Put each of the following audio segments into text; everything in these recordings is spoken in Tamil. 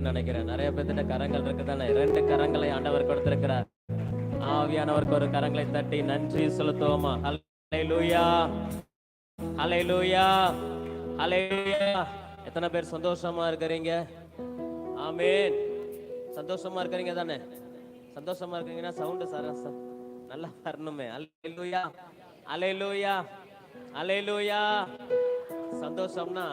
நினைக்கிறேன். நிறைய பேர்த்திட்ட கரங்கள் இருக்குதானே? 2 கரங்களை ஆண்டவர் கொடுத்திருக்கிறார். ஆவியானவருக்கு ஒரு கரங்களை தட்டி நன்றி செலுத்துவோமா? ஹல்லேலூயா, ஹல்லேலூயா, ஹல்லேலூயா. எத்தனை பேர் சந்தோஷமா இருக்கிறீங்க? ஆமென். சந்தோஷமா இருக்கிறீங்க தானே? சந்தோஷமா இருக்கீங்கன்னா சவுண்ட் சார் நல்லா வரணுமே. ஹல்லேலூயா, ஹல்லேலூயா, ஹல்லேலூயா. சந்தோஷம்னா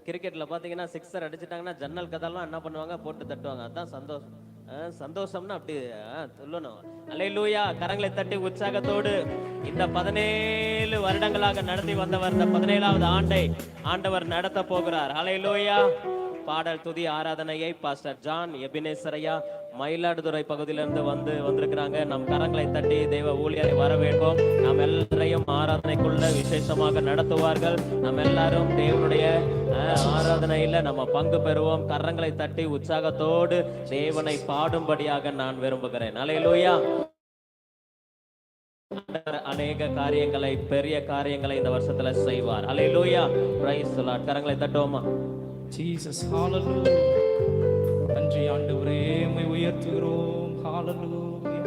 கிரிக்கெட்ல பாத்தீங்கன்னா சிக்ஸர் அடிச்சுட்டாங்கன்னா ஜன்னல் கதெல்லாம் என்ன பண்ணுவாங்க, போட்டு தட்டுவாங்க. அதான் சந்தோஷம். சந்தோஷம்னா அப்படி சொல்லணும். அல்லேலூயா. கரங்களை தட்டி உற்சாகத்தோடு இந்த 17 வருடங்களாக நடத்தி வந்தவர் இந்த 17வது ஆண்டை ஆண்டவர் நடத்த போகிறார். அல்லேலூயா. பாடல் துதி ஆராதனையை பாஸ்டர் ஜான் எபினேசரையா மயிலாடுதுறை பகுதியிலிருந்து வந்திருக்கிறாங்க. நம் கரங்களை தட்டி தெய்வ ஊழியரை வரவேற்போம். நாம் எல்லாரையும் ஆராதனைக்குள்ள விசேஷமாக நடத்துவார்கள். நம்ம எல்லாரும் தேவனுடைய ஆராதனையில நம்ம பங்கு பெறுவோம். கரங்களை தட்டி உற்சாகத்தோடு தேவனை பாடும்படியாக நான் விரும்புகிறேன். அல்லேலூயா. அநேக காரியங்களை, பெரிய காரியங்களை இந்த வருஷத்துல செய்வார். அல்லேலூயா. Praise the lord. கரங்களை தட்டுவோமா? ஜீசஸ். ஹalleluya. நன்றி ஆண்டவரே, உம்மை உயர்த்துகிறோம். ஹalleluya.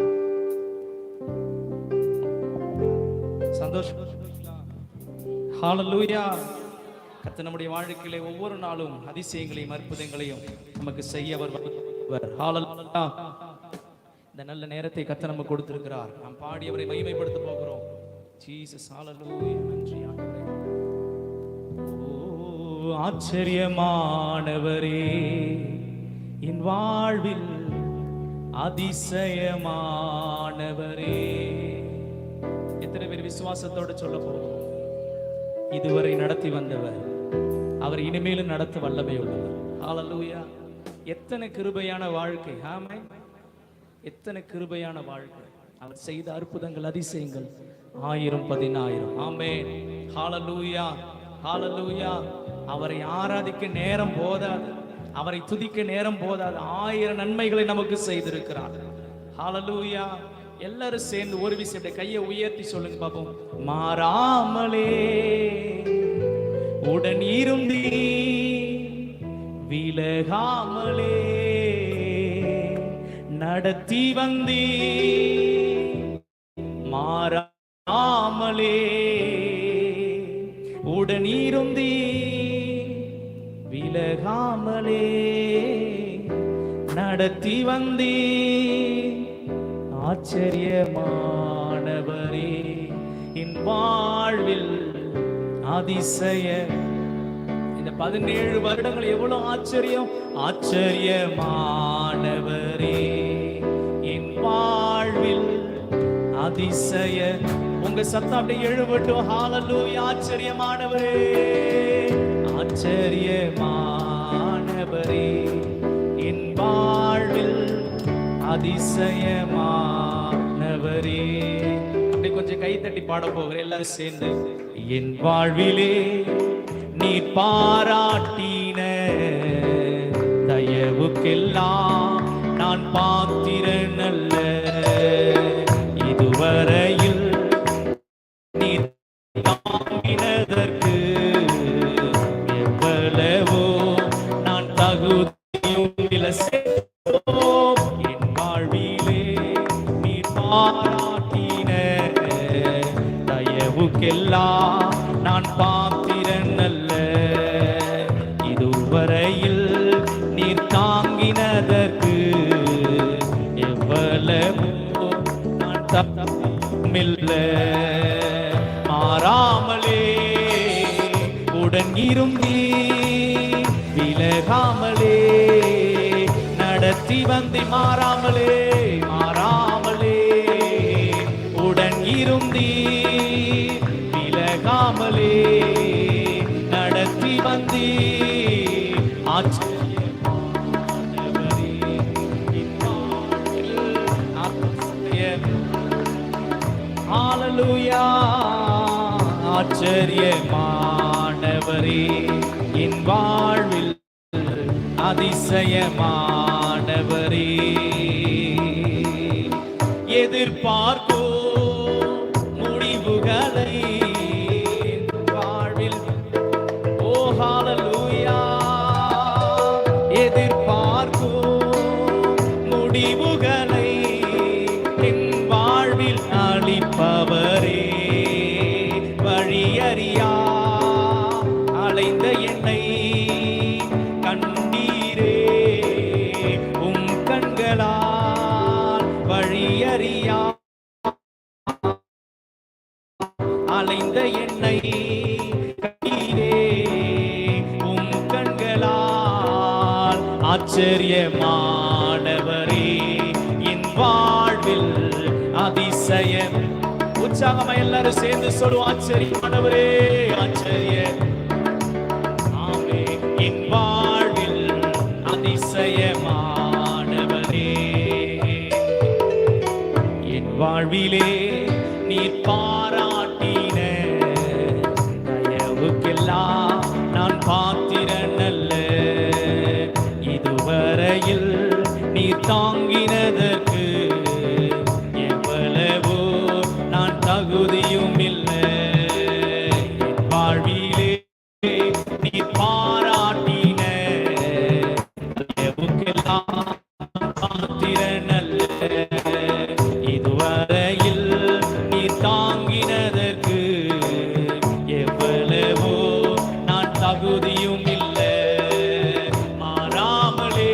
சந்தோஷம். ஹalleluya. கர்த்தர் நம்முடைய வாழ்க்கையிலே ஒவ்வொரு நாளும் அதிசயங்களையும் அற்புதங்களையும் நமக்கு செய்ய வருவார். ஹalleluya. இந்த நல்ல நேரத்தை கர்த்தர் நமக்கு கொடுத்திருக்கிறார். நாம் பாடி அவரை மகிமைப்படுத்த போகிறோம். ஜீசஸ். ஹalleluya. நன்றி ஆண்டவரே. ஆச்சரியமானவரே, என் வாழ்வில் அதிசயமானவரே. எத்தனை பேர் விசுவாசத்தோடு சொல்ல போகிறோம்? இதுவரை நடத்தி வந்தவர் அவர் இனிமேலும் நடத்த வல்லமை உள்ளவர். ஹalleluya. எத்தனை கிருபையான வாழ்க்கை. ஆமென். எத்தனை கிருபையான வாழ்க்கை. அவர் செய்த அற்புதங்கள், அதிசயங்கள் 1000 ஆமென். ஹalleluya, ஹalleluya. அவரை ஆராதிக்க நேரம் போதாது, அவரை துதிக்க நேரம் போதாது. 1000 நன்மைகளை நமக்கு செய்திருக்கிறார். ஹalleluya. எல்லாரும் சேர்ந்து ஒரு விஷயம் கையை உயர்த்தி சொல்லுங்க பாப்போம். மாறாமலே உடன் இருந்தீ, விலகாமலே நடத்தி வந்தீ, மாறாமலே உடன் இருந்தீ, விலகாமலே நடத்தி வந்தீ. ஆச்சரியமானவரே, என் வாழ்வில் அதிசய. இந்த 17 வருடங்கள் எவ்வளவு ஆச்சரியம். ஆச்சரியமானவரே, என் வாழ்வில் அதிசய. உங்க சத்தம் அப்படியே எழுவட்டும். ஹalleluya. ஆச்சரியமானவரே, ஆச்சரியமானவரே, என் வாழ்வில் அதிசயமானவரே. அப்படி கொஞ்சம் கை தட்டி பாட போகிறேன் எல்லாரும் சேர்ந்து. என் வாழ்விலே நீ பாராட்டின தயவுக்கெல்லாம் நான் பாத்திரன் அல்ல. இதுவரையில் நீ தாங்கினதற்கு எவ்வளவோ நான் தகுதியும் இல்லை. என் வாழ்விலே நீ பாராட்டின தயவுக்கெல்லாம் நான் பாத்திரன் அல்ல. இதுவரையில் நீர் தாங்கினதற்கு எவ்வளவோ நான் தகுதியுமில்லை. மாறாமலே உடன் இருந்தீ, விலகாமலே நடத்தி வந்தி. மாறாமலே, மாறாமலே உடன் இருந்தீ, விலகாமலே நடத்தி வந்தி. ஆச்சரியமானவரே, ஹalleluya. ஆச்சரியமானவரே, என் வாழ்வில் அதிசயமானவரே. எதிர்பார்க்கோ முடிவுகளை வாழ்வில். ஓ ஹalleluya. ஆச்சரியமானவரே என் வாழ்வில் அதிசயம். உற்சாகமா எல்லாரும் சேர்ந்து சொல்லுவோம், ஆச்சரியமானவரே, ஆச்சரிய ஆமே என் வாழ்வில் அதிசயமானவரே. என் வாழ்விலே நீர் பாராட்டின தயவுக்கெல்லாம் நான் பாத்திரன் அல்ல. இதுவரையில் நீர் தாங்கினதற்கு எவ்வளவோ நான் தகுதியும் இல்லை. என் வாழ்விலே நீர் பாராட்டின தயவுக்கெல்லாம் பாத்திரன் அல்ல. இதுவரையில் நீர் தாங்கினதற்கு எவ்வளவோ நான் தகுதியும் இல்லை. மாறாமலே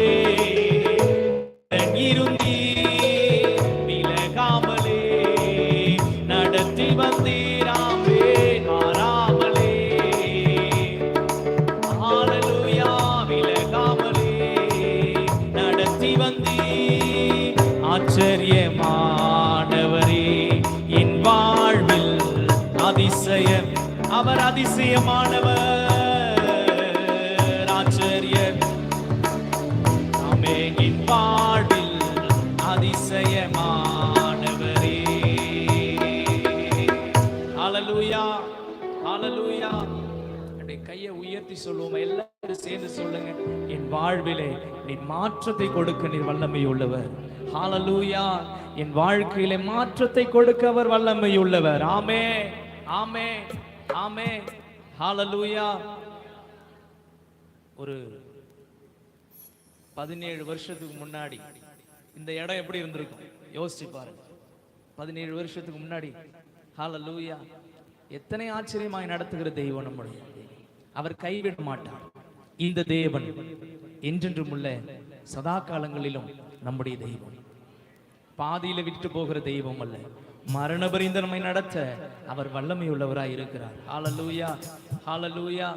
இருந்தீ விலகாமலே நடத்தி வந்தீராமே. மாறாமலே ஹல்லேலூயா விலகாமலே நடத்தி வந்தீ. ஆச்சரியமானவரே என் வாழ்வில் அதிசயம். அவர் அதிசயமானவர். ஆச்சரியம் ஆமே என் வாழ்வில் அதிசயமானவரே. ஹல்லேலூயா ஹல்லேலூயா. அப்படியே கையை உயர்த்தி சொல்லுவோம், எல்லாரும் சேர்ந்து சொல்லுங்க, என் வாழ்விலே நீ மாற்றத்தை கொடுக்க நீர் வல்லமை உள்ளவர். ஹல்லேலூயா. என் வாழ்க்கையிலே மாற்றத்தை கொடுக்க அவர் வல்லமை உள்ளவர். ஆமே ஆமே ஆமே. ஹல்லேலூயா. ஒரு 17 வருஷத்துக்கு முன்னாடி இந்த இடம் எப்படி இருந்திருக்கும் யோசிச்சு பாருங்க. 17 வருஷத்துக்கு முன்னாடி ஹல்லேலூயா எத்தனை ஆச்சரியமாய் நடத்துகிற தெய்வம் நம்முடைய தெய்வம். அவர் கைவிட மாட்டார். இந்த தேவன் என்றென்றும் உள்ள சதா காலங்களிலும் நம்முடைய தெய்வம். பாதியில விட்டு போகிற தெய்வம் அல்ல. மரண பரிந்த நம்மை நடத்த அவர் வல்லமை உள்ளவராய் இருக்கிறார். ஹல்லேலூயா ஹல்லேலூயா.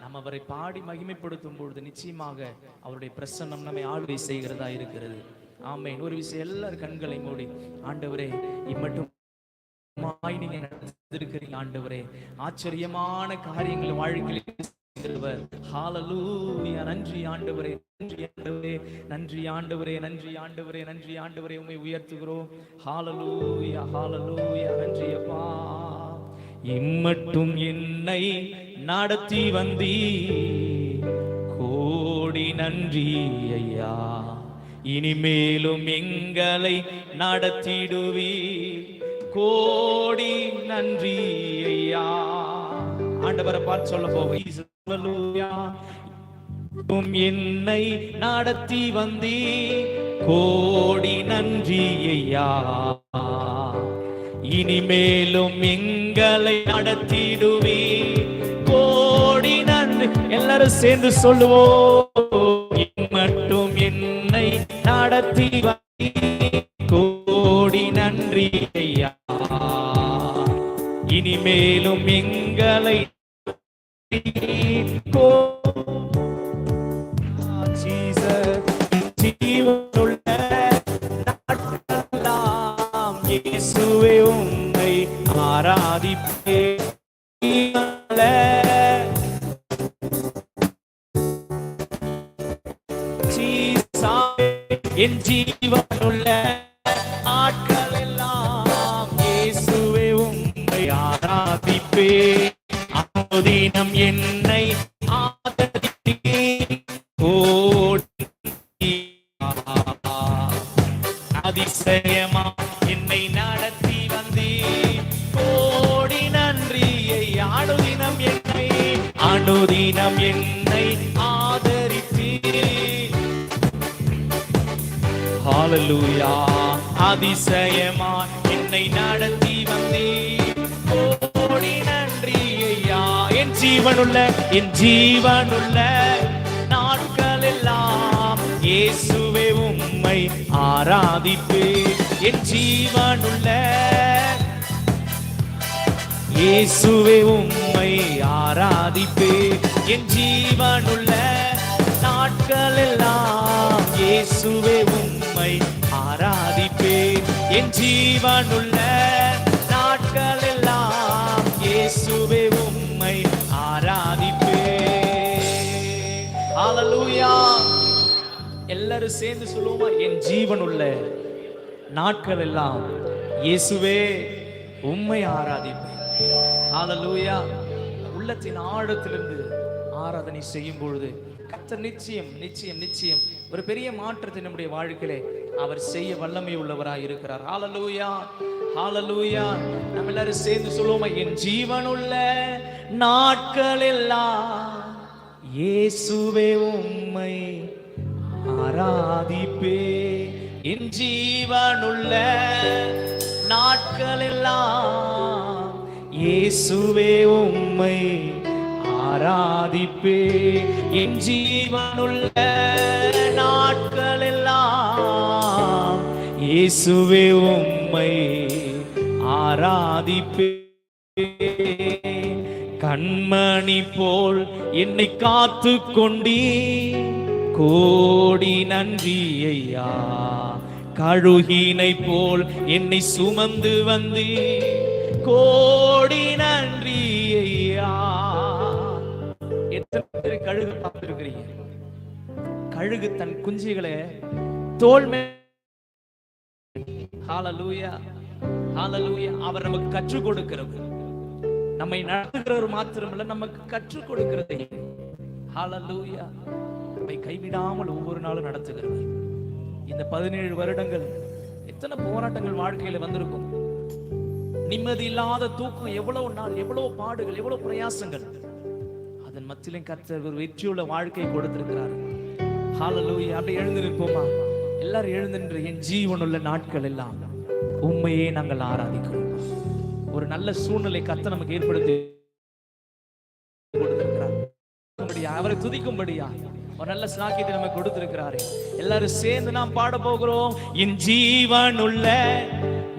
நாம் அவரை பாடி மகிமைப்படுத்தும் பொழுது நிச்சயமாக அவருடைய பிரசன்னம் நம்மை ஆளுகை செய்கிறதா இருக்கிறது. ஆமென். ஒரு விஷயம், எல்லாரும் கண்களை மூடி, ஆண்டவரே இம்மட்டும் நீங்க நடந்திருக்கிறீங்க ஆண்டவரே, ஆச்சரியமான காரியங்கள் வாழ்க்கையில் செய்கிறவர். ஹல்லேலூயா. நன்றி ஆண்டவரே, நன்றி ஆண்டவரே, நன்றி ஆண்டவரே, நன்றி ஆண்டவரே, நன்றி ஆண்டவரே, உம்மை உயர்த்துகிறோம். ஹல்லேலூயா ஹல்லேலூயா. நன்றி அப்பா. இம்மட்டும் என்னை நடத்தி வந்தீ, கோடி நன்றி ஐயா. இனிமேலும் எங்களை நடத்திடுவீ, கோடி நன்றி ஐயா. ஆண்டவரை பார்த்து சொல்ல போவோம். ஹல்லேலூயா. என்னை நடத்தி வந்தீ, கோடி நன்றி ஐயா. இனிமேலும் எங்களை நடத்திடுவீ, கோடி நன்றி. எல்லாரும் சேர்ந்து சொல்லுவோம், மட்டும் என்னை நடத்தி வந்தீ, கோடி நன்றி ஐயா. இனிமேலும் எங்களை ஜீவனுள்ள நாட்களெல்லாம் இயேசுவே உம்மை ஆராதிப்பேன். என் ஜீவனுள்ள நாட்களெல்லாம் இயேசுவே உம்மை ஆராதிப்பேன். அனுதினம் என்னை அதிசயமா என்னை நடத்தி வந்தீ, கோடி நன்றி. அனுதினம் என்னை ஆதரித்தீ. ஹல்லேலூயா. அதிசயமா என்னை நடத்தி வந்தீ, கோடி நன்றி ஐயா. என் ஜீவனுள்ள நாட்களெல்லாம் இயேசுவே உம்மை ஆராதிப்பேன். என் ஜீவனுள்ள இயேசுவே உம்மை ஆராதிப்பேன். என் ஜீவனுள்ள நாட்களெல்லாம் ஜீவனுள்ள நாட்கள் எல்லாம் இயேசுவே உம்மை ஆராதிப்பேன். ஹalleluya. எல்லாரும் சேர்ந்து சொல்லுவோமா? என் ஜீவனுள்ள நாட்கள் எல்லாம் இயேசுவே உம்மை ஆராதிப்பேன். ஹalleluya. உள்ளத்தின் ஆழத்திலிருந்து ஆராதனை செய்யும் பொழுது கர்த்தர் நிச்சயம் நிச்சயம் நிச்சயம் ஒரு பெரிய மாற்றத்தை நம்முடைய வாழ்க்கையிலே அவர் செய்ய வல்லமை உள்ளவராய் இருக்கிறார். ஹalleluya, ஹalleluya. நம்ம எல்லாரும் சேர்ந்து சொல்லுவோமா? என் ஜீவனுள்ள நாட்கள் எல்லாம் இயேசுவே உம்மை ஆராதிப்பேன். என் ஜீவனுள்ள நாட்கள் எல்லாம் இயேசுவே உம்மை ஆராதிப்பேன். என் ஜீவனுள்ள நாட்கள் எல்லாம் இயேசுவே உம்மை ஆராதிப்பேன். கண்மணி போல் என்னை காத்து கொண்டீ, கோடி நன்றி ஐயா. கழுகினை போல் என்னை சுமந்து வந்தீ, கோடி நன்றி ஐயா. எத்தனை பேர் கழுகு பார்த்திருக்கிறீங்க? கழுகு தன் குஞ்சுகளை தோள் மேல், ஹalleluya, ஹalleluya. அவர் நமக்கு கற்றுக் கொடுக்கிறவர், நம்மை நடத்துகிறவர் மாத்திரமல்ல, நமக்கு கற்றுக் கொடுக்கிறது. ஹalleluya. நம்மை கைவிடாமல் ஒவ்வொரு நாளும் நடத்துகிறவர். இந்த 17 வருடங்கள் எத்தனை போராட்டங்கள் வாழ்க்கையில வந்திருக்கும். நிம்மதி இல்லாத தூக்கம், எவ்வளவு நாள், எவ்வளவு பாடுகள், எவ்வளவு பிரயாசங்கள். அதன் மத்தியிலும் கர்த்தர் ஒரு வெற்றியுள்ள வாழ்க்கை கொடுத்திருக்கிறார். ஹalleluya. அப்படி எழுந்து நிற்போமா? எல்லாரும் எழுந்து நின்று, என் ஜீவனுள்ள நாட்கள் எல்லாம் உம்மையே நாங்கள் ஆராதிக்கிறோம். ஒரு நல்ல சூழ்நிலை கர்த்தர் நமக்கு ஏற்படுத்தி கொடுத்திருக்கிறார். அவரை துதிக்கும்படியா ஒரு நல்ல ஸ்லாக்கியத்தை நமக்கு கொடுத்திருக்கிறாரு. எல்லாரும் சேர்ந்து நாம் பாட போகிறோம். என் ஜீவனுள்ள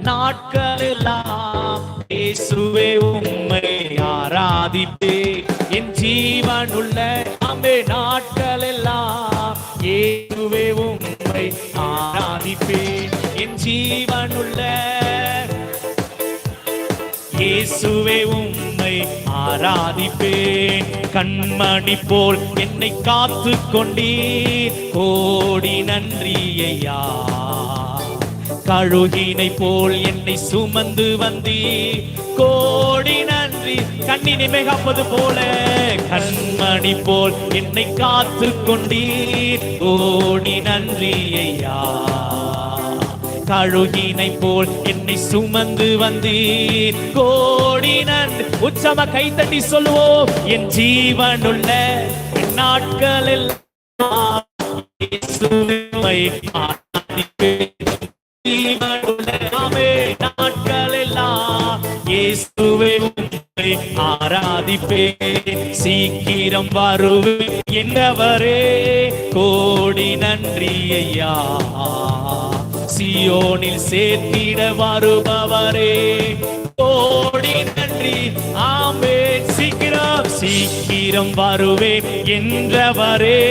நாட்கள் எல்லாம் இயேசுவே உம்மை ஆராதிப்பேன். என் ஜீவனுள்ள நாட்கள் எல்லாம் இயேசுவே உம்மை ஆராதிப்பேன். என் ஜீவனுள்ள இயேசுவே உம்மை ஆராதிப்பேன். கண்மணி போல் என்னை காத்து கொண்டீர், கோடி நன்றி ஐயா. கழுகினை போல் என்னை சுமந்து வந்தீர், கோடி நன்றி. கண்ணினை மேகாப்பது போல கண்மணி போல் என்னை காத்து கொண்டீர், கோடி நன்றி ஐயா. கழுகினை போல் என்னை சுமந்து வந்தீர், கோடி நன்றி. உச்சமா கைத்தட்டி சொல்லுவோம். என் ஜீவனுள்ள நாட்கள் எல்லாம் இயேசுவை ஆராதிப்பேன். ஜீவனுள்ள நாட்கள் எல்லாம் இயேசுவை உம்மை ஆராதிப்பேன். சீக்கிரம் வருவேன் என்றவரே, கோடி நன்றி ஐயா. சியோனில் சேர்த்திட வருபவரே, கோடி நன்றி. ஆமென். சீக்கிரம் சீக்கிரம் வருவேன் என்றவரே,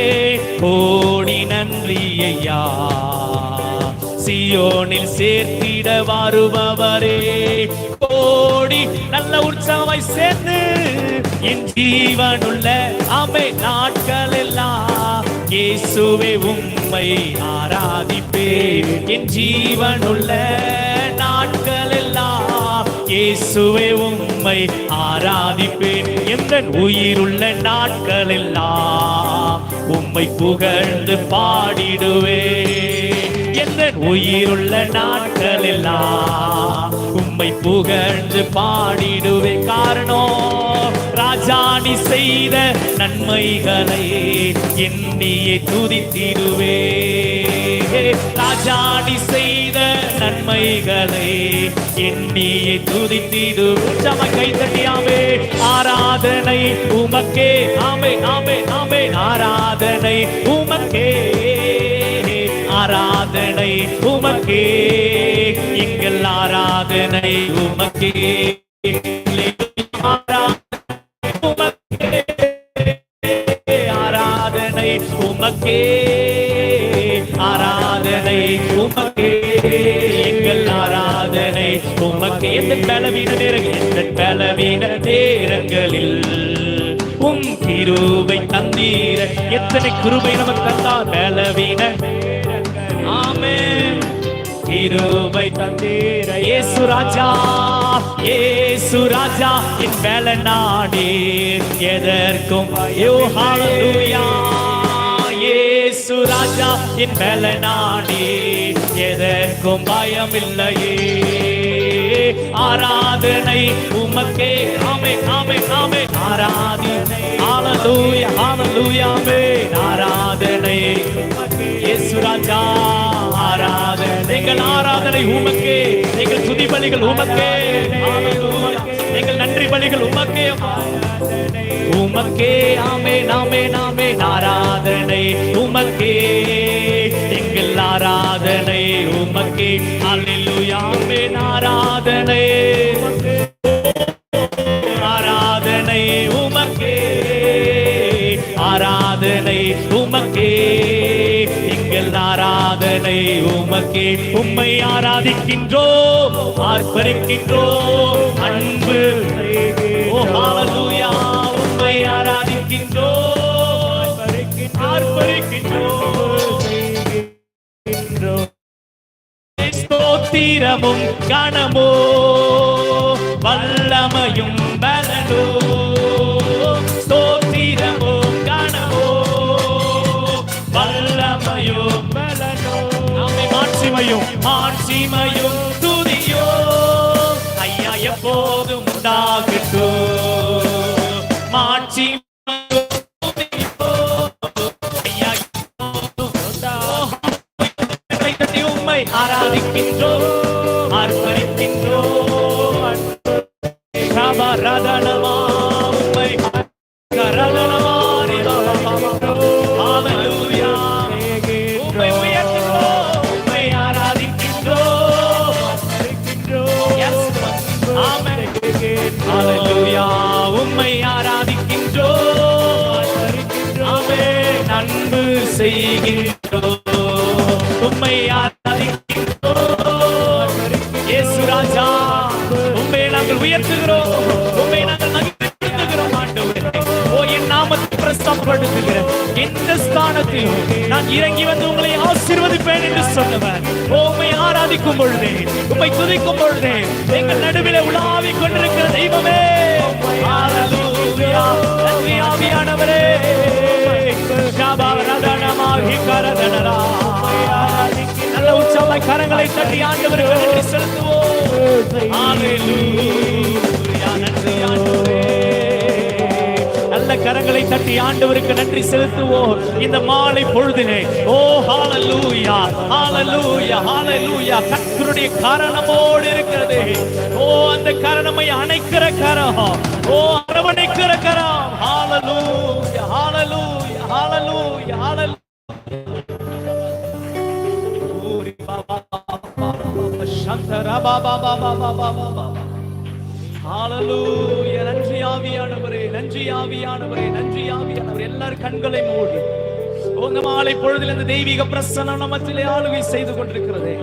கோடி நன்றி ஐயா. சியோனில் சேர்த்திட வருபவரே, கோடி. நல்ல உற்சாகமாய் சேர்ந்து, என் ஜீவனுள்ள நாட்கள் எல்லாம் இயேசுவே உம்மை ஆராதிப்பேன். என் ஜீவனுள்ள நாட்கள் எல்லாம் இயேசுவே உம்மை ஆராதிப்பேன். எந்த உயிருள்ள நாட்கள் எல்லாம் உம்மை புகழ்ந்து பாடிடுவேன். எந்த உயிருள்ள நாட்கள் எல்லாம் உம்மை புகழ்ந்து பாடிடுவேன். காரணம், ராஜாணி செய்த நன்மைகளை எண்ணியே துதித்திடுவே. ராஜாணி செய்த நன்மைகளை எண்ணியே துதித்திடுவே. கைத்தட்டியாமே ஆராதனை உமக்கே. ஆமே ஆமே ஆமே. ஆராதனை உமக்கே, ஆராதனை உமக்கே, எங்கள் ஆராதனை உமக்கே. ஆராதனை உமக்கே, ஆராதனை உமக்கே, எங்கள் ஆராதனை ஆராதனை உமக்கு. எந்த பலவீன நேரங்களில் உம் கிருபை தந்தீர. எத்தனை கிருபை நமக்கு தந்தார் பலவீன. ஆமென். கிருபை தந்தீர இயேசு ராஜா, இயேசு ராஜா என் பலனானே எதற்கும். ஹல்லேலூயா. இயேசு ராஜா என் பலனானே எதற்கும் பயமில்லையே. ஆராதனை உமக்கே. ஆமென் ஆமென் ஆமென். ஆராதனை ஹல்லேலூயா ஹல்லேலூயா ஆமென். ஆராதனை இயேசு ராஜா. ஆராதனை எங்கள் ஆராதனை உமக்கே. எங்கள் துதி பலிகள் உமக்கே. ஹல்லேலூயா. எங்கள் நன்றி பலிகள் உமக்கே. உமக்கே. ஆமென் ஆமென் ஆமென். ஆராதனை உமக்கே. எங்கள் ஆராதனை உமக்கே. ஹல்லேலூயா ஆமென். ஆராதனை ஆராதனை உமக்கே. ஆராதனை உமக்கே. எங்கள் ஆராதனை உமக்கே. உம்மை ஆராதிக்கின்றோம், ஆர்ப்பரிக்கின்றோம் அன்பு. ஓ ஹல்லேலூயா. உம்மை ஆராதிக்கின்றோம், ஆர்ப்பரிக்கின்றோம். ஸ்தோத்திரமும் கனமோ வல்லமையும் பலனோ. ஸ்தோத்திரமும் கனமோ வல்லமையும் பலனோ. மாட்சிமையும் மாட்சிமையும் துதியோ ஐயா எப்போதும் உண்டாகட்டும். மாட்சிமையும் துதியோ ஐயா எப்போதும் உண்டாகட்டும். உம்மை ஆராதிக்கின்றோம், ஆர்ப்பரிக்கின்றோம். ரதனமா உம்மை கரதனமா ஹல்லேலூயா. உம்மை உயர்த்துகிறோம், உம்மை ஆராதிக்கின்றோம். ஆமென். ஹல்லேலூயா. உம்மை ஆராதிக்கின்றோம். ஆமென். அன்பு செய்கின்றோம், உம்மை ஆராதிக்கின்றோம். இயேசு ராஜா உம்மை நாங்கள் உயர்த்துகிறோம், உம்மை நாங்கள் மகிமைப்படுத்துகிறோம் ஆண்டவரே. ஓ என் நாமத்தை பிரஸ்தாபப்படுத்துகிற எந்த ஸ்தானத்திலும் நான் இறங்கி வந்து உங்களை ஆசீர்வதிப்பேன் என்று சொன்னவர். உம்மை ஆராதிக்கும் பொழுதே, உம்மை துதிக்கும் பொழுதே எங்கள் நடுவிலே உலாவிக் கொண்டிருக்கிற தெய்வமே. ஹல்லேலூயா. நன்றி ஆவியானவரே. நல்ல உற்சாகமாய் கரங்களை தட்டி ஆண்டவருக்கு நன்றி செலுத்துவோம். ஹல்லேலூயா. நன்றி ஆண்டவரே. நல்ல கரங்களை தட்டி ஆண்டவருக்கு நன்றி செலுத்துவோம் இந்த மாலை பொழுதிலே. ஓ ஹல்லேலூயா ஹல்லேலூயா ஹல்லேலூயா. கர்த்தருடைய கரணமோடு இருக்கிறது. ஓ அந்த கரணமை அணைக்கிற கரம், ஓ அரவணைக்கிற கரம். ஹல்லேலூயா ஹல்லேலூயா ஹல்லேலூயா ஹல்லேலூயா. சந்தரா பாபா பாபா பாபா பாபா. ஹல்லேலூயா. நன்றி ஆவியானவரே, நன்றி ஆவியானவரே, நன்றி ஆவியானவரே. எல்லாரும் கண்களை மூடி இந்த மாலை பொழுதில் இந்த தெய்வீக பிரசன்னம் நம்மத்திலே ஆளுகை செய்து கொண்டிருக்கிறதே.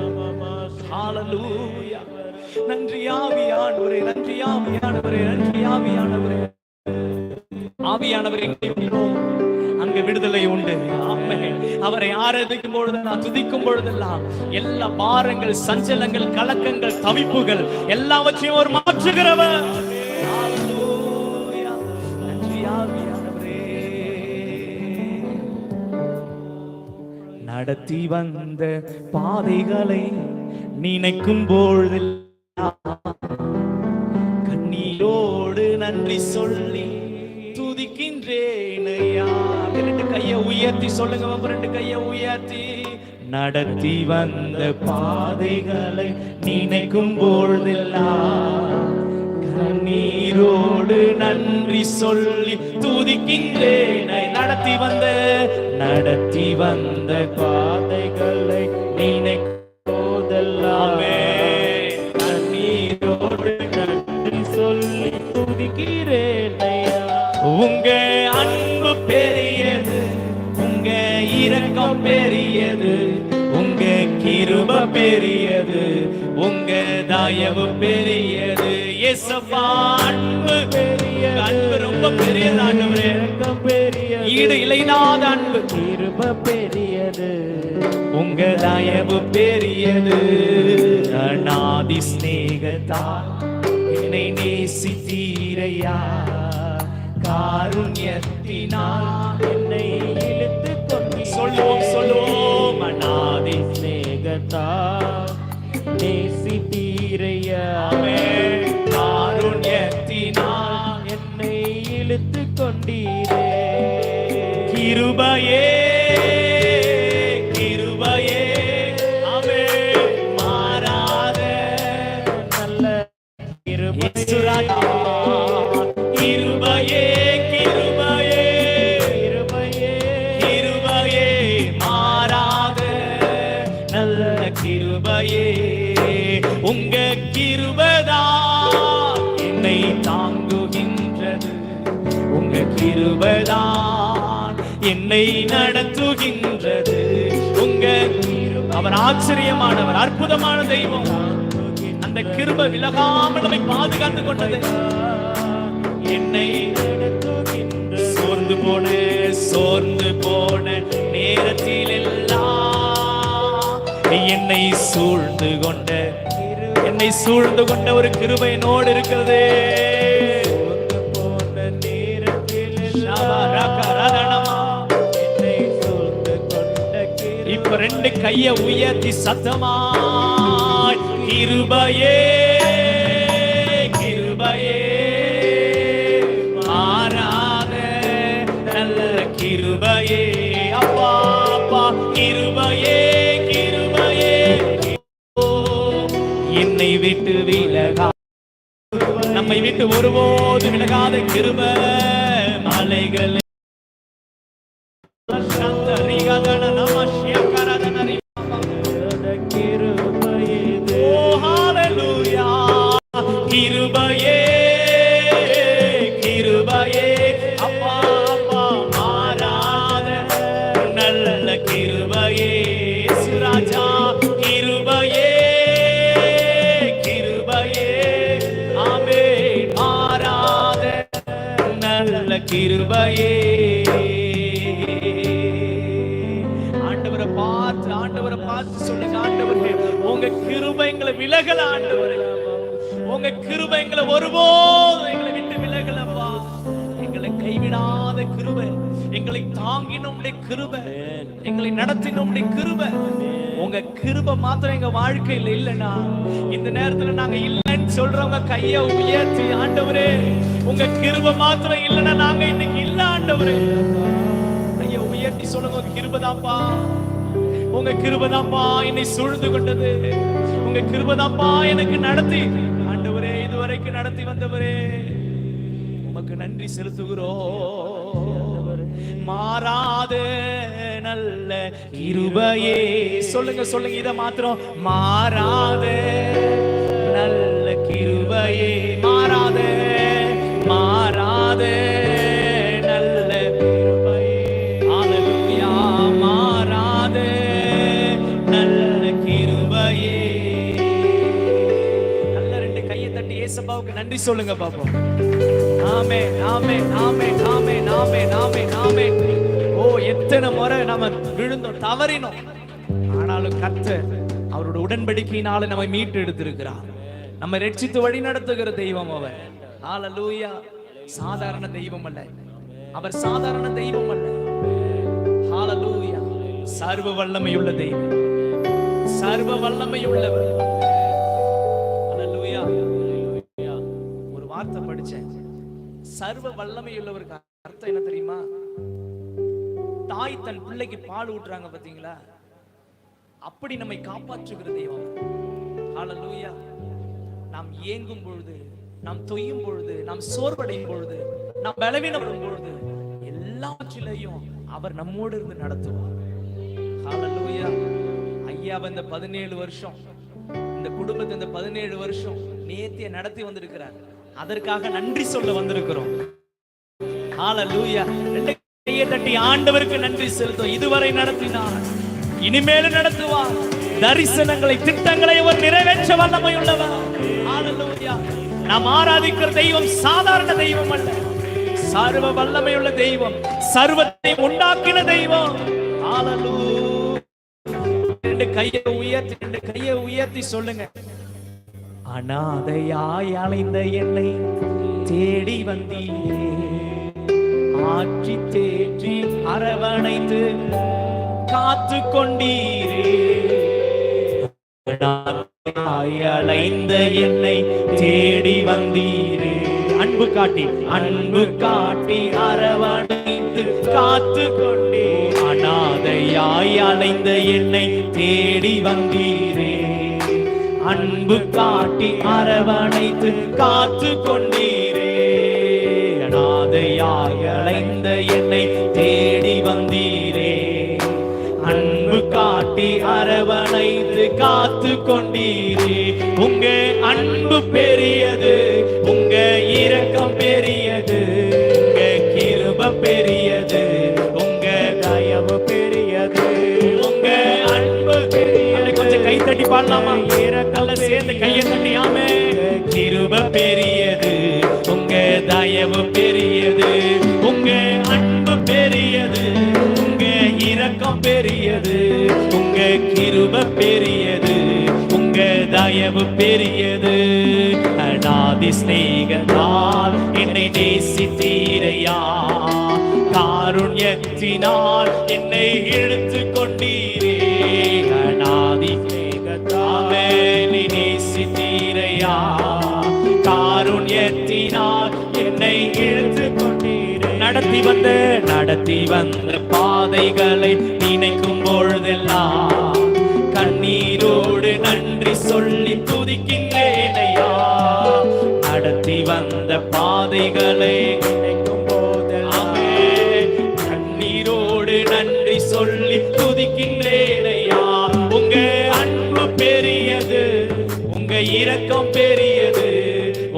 ஹல்லேலூயா. நன்றி ஆவியானவரே, நன்றி ஆவியானவரே, நன்றி ஆவியானவரே. ஆவியானவரே அங்க விடுதலை உண்டு. ஆமென். அவரை ஆராதிக்கும் பொழுதெல்லாம், துதிக்கும் பொழுதெல்லாம் எல்லா பாரங்கள், சஞ்சலங்கள், கலக்கங்கள், தவிப்புகள் எல்லாவற்றையும் ஒரு மாற்றுகிறவர். ஹல்லேலூயா. நன்றி ஆவியானவரே. நடத்தி வந்த பாதைகளை நினைக்கும் பொழுதெல்லாம் கண்ணீரோடு நன்றி சொல்லி துதிக்கின்றேன் ஐயா. ரெண்டு கையை உயர்த்தி சொல்லுங்க, ரெண்டு கையை உயர்த்தி. நடத்தி வந்த பாதைகளை நினைக்கும் பொழுதெல்லாம் கண்ணீரோடு நன்றி சொல்லி துதிக்கின்றேன். நடத்தி வந்த பாதைகளை நினைக்கும் போதெல்லாமே கண்ணீரோடு நன்றி சொல்லி துதிக்கிறேன் ஐயா. உங்க அன்பு பெரியது, உங்க இரக்கம் பெரியது, உங்க கிருப பெரியது, உங்க தயவு பெரியது. இயேசப்பா அன்பு பெரியது, அன்பு ரொம்ப பெரியது ஆண்டவரே, பெரியது, ஈடு இல்லாத அன்பு. கிருப பெரியது, உங்க தயவு பெரியது. அநாதி சிநேகத்தால் என்னை நேசித்தீரையா, காருண்யத்தினால் என்னை இழுத்து கொண்டு. சொல்லுவோம் சொல்லுவோம், அநாதி சிநேகத்தால் நேசித்தீரையா, காருண்யத்தினால் என்னை இழுத்து கொண்டீரே. கிருபையே கிருபையே, ஆமே மாறாத நல்ல கிருபை. கிருபையே கிருபையே கிருபையே கிருபையே, மாறாத நல்ல கிருபையே. உங்க கிருபைதான் என்னை தாங்குகின்றது, உங்க கிருபைதான் என்னை நடத்துகின்றது. உங்க அவர் ஆச்சரியமானவர், அற்புதமான தெய்வம். அந்த கிருபை விலகாமல் நம்மை பாதுகாத்துக் கொண்டது. என்னை சோர்ந்து போன நேரத்தில் எல்லாம் என்னை சூழ்ந்து கொண்ட ஒரு கிருபை என்னோடு இருக்கிறது. இப்ப ரெண்டு கைய உயர்த்தி சத்தமாய், கிருபையே கிருபையே, மாறாத நல்ல கிருபையே. அப்பா அப்பா கிருபையே கிருபையே, என்னை விட்டு விலகா, நம்மை விட்டு ஒருபோது விலகாத கிருபை. மலைகள் கிருபையே கிருபையே, அப்பா அப்பா மாறாத நல்ல கிருபையே. சுராஜா கிருபையே கிருபையே, ஆமே மாறாத நல்ல கிருபையே. ஆண்டவரை பார்த்து சொல்லுங்க, ஆண்டவரே உங்க கிருபை எங்களை விலகல, ஆண்டவரே உங்க கிருபை எங்களை ஒருபோதும் எங்களை விட்டு விலகலப்பா. எங்களை கைவிடாத கிருபை, எங்களை தாங்கினோம் கிருபை, எங்களை நடத்தினோம் கிருபை. உங்க கிருபை மாத்திரம் எங்க வாழ்க்கையில் இல்லைன்னா, இந்த நேரத்துல நாங்க இல்லைன்னு சொல்றவங்க கைய உயர்த்தி, ஆண்டவரே உங்க கிருபை மாத்திரம் இல்லைன்னா நாங்க இன்னைக்கு இல்ல ஆண்டவரே. கைய உயர்த்தி சொல்லுங்க, உங்க கிருபைதான்ப்பா, உங்க கிருபைதான்ப்பா என்னை சூழ்ந்து கொண்டது, உங்க கிருபைதான்ப்பா எனக்கு நடத்தி ஆண்டவரே இதுவரைக்கும் நடத்தி வந்தவரே, உமக்கு நன்றி செலுத்துகிறோம். மாறாத நல்ல கிருபையே, சொல்லுங்க சொல்லுங்க இத மாத்திரம், மாறாத நல்ல கிருபையே, மாறாத மாறாத நல்ல கிருபையே. ஹல்லேலூயா, மாறாத நல்ல கிருபையே. நல்ல ரெண்டு கையை தட்டி இயேசுவுக்கு நன்றி சொல்லுங்க பாப்போம். ஆமென் ஆமென் ஆமென் ஆமென் ஆமென் ஆமென் ஆமென். ஓ எத்தனை முறை நாம விழுந்தோம், தவறினோம், ஆனாலும் கர்த்தர் அவரோட உடன்படிக்கையினால நம்மை மீட்டு எடுத்திருக்கிறார். நம்ம ரட்சித்து வழி நடத்துகிற தெய்வம் அவர். ஹல்லேலூயா. சாதாரண தெய்வம் அல்ல அவர், சாதாரண தெய்வம் அல்ல. ஹல்லேலூயா. சர்வ வல்லமையுள்ள தெய்வம், சர்வ வல்லமையுள்ளவர். ஹல்லேலூயா. ஒரு வார்த்தை படிச்சேன், சர்வ வல்லமையுள்ளவருக்கு அர்த்தம் என்ன தெரியுமா? தாய் தன் பிள்ளைக்கு பால் ஊட்டுறாங்க பாத்தீங்களா, அப்படி நம்மை காப்பாற்றுகிற தெய்வம். ஹல்லேலூயா. நாம் ஏங்கும் பொழுது, நாம் தொய்யும் பொழுது, நாம் சோர்வடையும் பொழுது, நாம் பலவீனப்படும் பொழுது, எல்லாவற்றிலையும் அவர் நம்மோடு இருந்து நடத்துவார். ஹல்லேலூயா. ஐயா இந்த 17 வருஷம் இந்த குடும்பத்தை இந்த 17 வருஷம் நேர்த்தியா நடத்தி வந்திருக்கிறார். அதற்காக நன்றி சொல்ல வந்திருக்கிறோம். ஹல்லேலூயா. ரெண்டு கையை தட்டி ஆண்டவருக்கு நன்றி செலுத்தும். இதுவரை நடத்தினார், இனிமேலும் நடத்துவார். தரிசனங்களை, திட்டங்களை அவர் நிறைவேற்ற வல்லமை உள்ளவர். ஹalleluya. நாம் ஆராதிக்கிற தெய்வம் சாதாரண தெய்வம் அல்ல, சர்வ வல்லமையுள்ள தெய்வம், சர்வத்தை உண்டாக்கின தெய்வம். ஹalleluya. ரெண்டு கையை உயர்த்தி சொல்லுங்க. அனாதையாய் அலைந்த என்னை தேடி வந்தீரே, ஆற்றி தேற்றி அரவணைத்து காத்து கொண்டீரே. அலைந்த என்னை தேடி வந்தீரே, அன்பு காட்டி அரவணைத்து காத்து கொண்டே. அனாதையாய் அலைந்த என்னை தேடி வந்தீரே, அன்பு காட்டி அரவணைத்து காத்து கொண்டீரே. அனாதையாய் அலைந்த என்னை தேடி வந்தீரே, அன்பு காட்டி அரவணைத்து காத்து கொண்டீரே. உங்க அன்பு பெரியது, உங்க இரக்கம் பெரியது, உங்க கிருபை பெரியது, உங்க தயவு பெரியது, உங்க அன்பு பெரியது. கொஞ்சம் கை தட்டி பாடலாமா? இரக்கல்ல சேர்ந்து கையை தட்டியாமே. கிருபை பெரியது, உங்க தயவு பெரியது, உங்க அன்பு பெரியது, உங்க இரக்கம் பெரியது, உங்க கிருபை பெரியது, உங்க தயவு பெரியது. அநாதி ஸ்நேகத்தால் என்னை நேசித்தீரையா, காருண்யத்தினால் என்னை இழுத்து கொண்டீரே. அநாதி ஸ்நேகத்தால் என்னை நேசித்தீரையா, காருண்யத்தினால் என்னை இழுத்து கொண்டீரே. நடத்தி வந்த பாதைகளை நினைக்கும் பொழுதெல்லாம் கண்ணீரோடு நன்றி சொல்லி துதிக்கின்றேனையா. நடத்தி வந்த பாதைகளை நினைக்கும் போதெல்லாம் கண்ணீரோடு நன்றி சொல்லி துதிக்கின்றேனையா. உங்க அன்பு பெரியது, உங்க இரக்கம் பெரியது,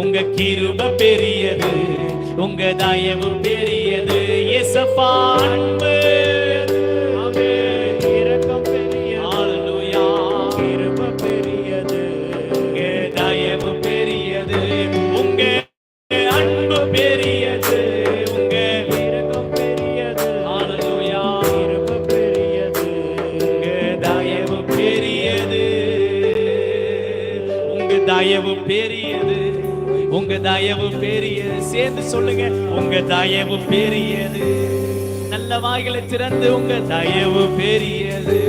உங்க கிருபை பெரியது, உங்க தயவு பெரியது. இயேசப்பா அன்பு இரக்கம் பெரியது, ஹalleluya. கிருபை பெரியது, உங்க தயவு பெரியது, உங்க அன்பு பெரியது, உங்க இரக்கம் பெரியது, ஹalleluya. கிருபை பெரியது, உங்க தயவு பெரியது, உங்க தயவு பெரியது, உங்க தயவு பெரியது. சேர்ந்து சொல்லுங்க, உங்க தயவு பெரியது. நல்ல வாய்களை திறந்து உங்க தயவு பெரியது.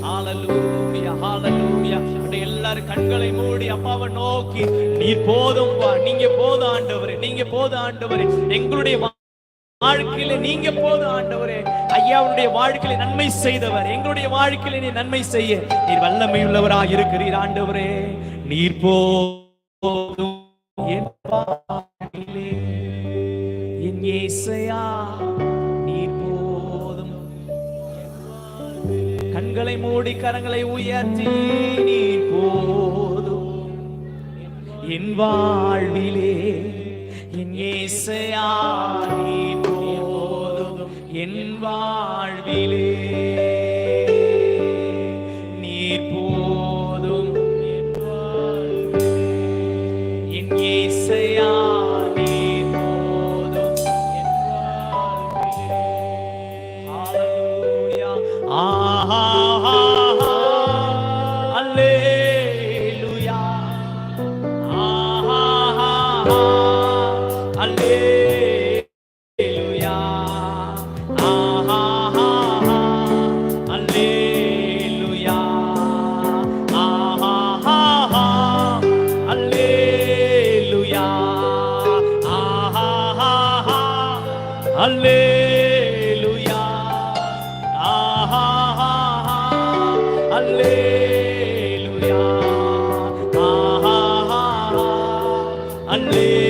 ஹalleluya, ஹalleluya. எல்லாரும் கண்களை மூடி அப்பாவை நோக்கி, நீர் போதும், நீங்க போதும் ஆண்டவரே, நீங்க போதும் ஆண்டவரே. எங்களுடைய வாழ்க்கையில நீங்க போதும் ஆண்டவரே. ஐயாவுடைய வாழ்க்கையில நன்மை செய்தவர், எங்களுடைய வாழ்க்கையில நீர் நன்மை செய்ய நீர் வல்லமை உள்ளவராக இருக்கிறீர் ஆண்டவரே. நீர் போதும் என் வாழ்விலே, என் இயேசையா நீர் போதும். கண்களை மூடி கரங்களை உயர்த்தி, நீர் போதும் என் வாழ்விலே, என் இயேசையா நீர் போதும் என் வாழ்விலே. நீர் போதும் என் வாழ்விலே, என் இயேசையா நீர் போதும் என் வாழ்விலே. ஹalleluya. ஆஹா அல்லேலூயா. ஆஹா அல்லேலூயா. ஆஹா அல்லேலூயா. ஆஹா அல்லேலூயா. ஆஹா அல்லேலூயா. ஆஹா அல்லேலூயா. ஆஹா அல்லேலூயா.